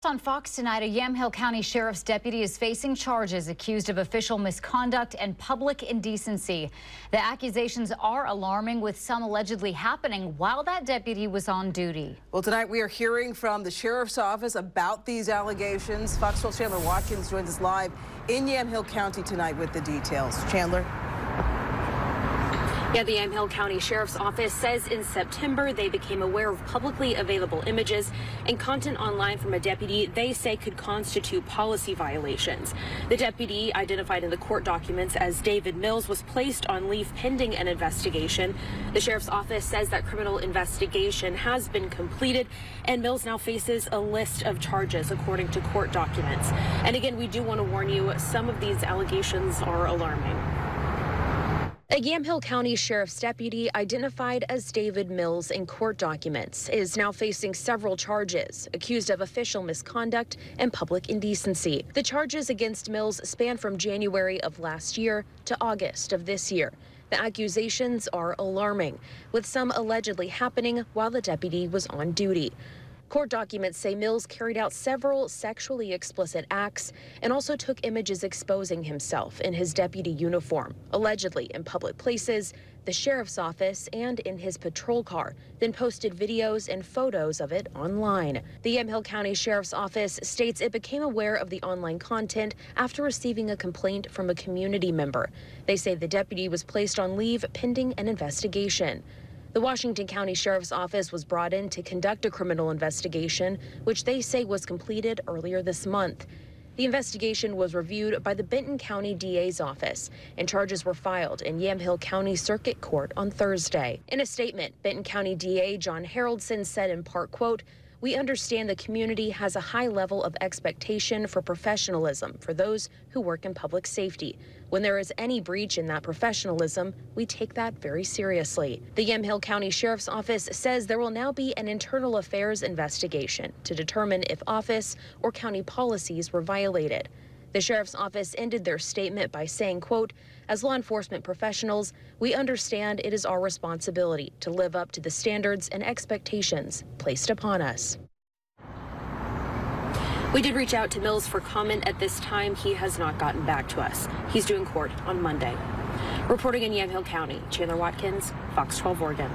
On Fox tonight, a Yamhill County Sheriff's deputy is facing charges accused of official misconduct and public indecency. The accusations are alarming, with some allegedly happening while that deputy was on duty. Well, tonight we are hearing from the Sheriff's Office about these allegations. Fox 12's Chandler Watkins joins us live in Yamhill County tonight with the details. Chandler? Yeah, the Yamhill County Sheriff's Office says in September they became aware of publicly available images and content online from a deputy they say could constitute policy violations. The deputy, identified in the court documents as David Mills, was placed on leave pending an investigation. The Sheriff's Office says that criminal investigation has been completed and Mills now faces a list of charges according to court documents. And again, we do want to warn you, some of these allegations are alarming. A Yamhill County Sheriff's deputy, identified as David Mills in court documents, is now facing several charges, accused of official misconduct and public indecency. The charges against Mills span from January of last year to August of this year. The accusations are alarming, with some allegedly happening while the deputy was on duty. Court documents say Mills carried out several sexually explicit acts and also took images exposing himself in his deputy uniform, allegedly in public places, the sheriff's office, and in his patrol car, then posted videos and photos of it online. The Yamhill County Sheriff's Office states it became aware of the online content after receiving a complaint from a community member. They say the deputy was placed on leave pending an investigation. The Washington County Sheriff's Office was brought in to conduct a criminal investigation, which they say was completed earlier this month. The investigation was reviewed by the Benton County DA's office, and charges were filed in Yamhill County Circuit Court on Thursday. In a statement, Benton County DA John Haroldson said in part, quote, "We understand the community has a high level of expectation for professionalism for those who work in public safety. When there is any breach in that professionalism, we take that very seriously." The Yamhill County Sheriff's Office says there will now be an internal affairs investigation to determine if office or county policies were violated. The Sheriff's Office ended their statement by saying, quote, "As law enforcement professionals, we understand it is our responsibility to live up to the standards and expectations placed upon us." We did reach out to Mills for comment at this time. He has not gotten back to us. He's due in court on Monday. Reporting in Yamhill County, Chandler Watkins, Fox 12 Oregon.